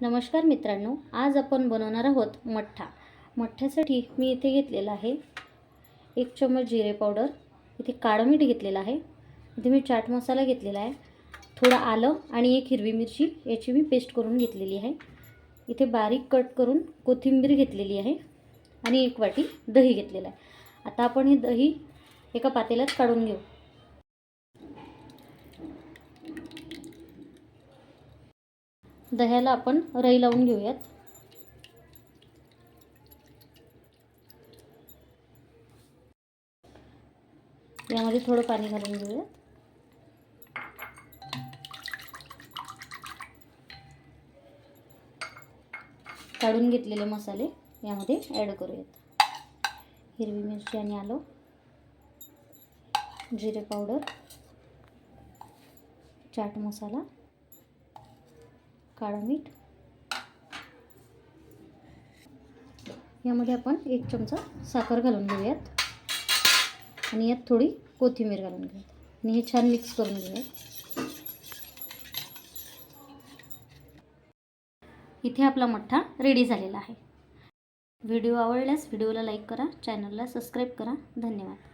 नमस्कार मित्रांनो, आज आपण बनवणार आहोत मठ्ठा। मठ्ठ्यासाठी मी इथे घेतलेला आहे 1 चम्मच जिरे पावडर, इथे काळं मीठ घेतलेलं आहे, इथे मी चाट मसाला घेतलेला आहे, थोडं आलं आणि एक हिरवी मिरची याची मी पेस्ट करून घेतलेली आहे। इथे बारीक कट करून कोथिंबीर घेतलेली आहे आणि 1 वाटी दही घेतलेला आहे। आता आपण हे दही एका पातेल्यात काढून घेऊ। दह्याला आपण रई लावून घेऊयात। यामध्ये थोडं पाणी घालून घेऊयात। काढून घेतलेले मसाले यामध्ये ॲड करूयात। हिरवी मिरची आणि आलं, जिरे पावडर, चाट मसाला, काळं मीठ, यामध्ये आपण 1 चमचा साखर घालून घेऊयात आणि यात थोडी कोथिंबीर घालून घेऊयात आणि हे छान मिक्स करून घेऊयात। इथे आपला मठ्ठा रेडी झालेला आहे। व्हिडिओ आवडल्यास व्हिडिओला लाईक करा, चॅनलला सबस्क्राईब करा। धन्यवाद।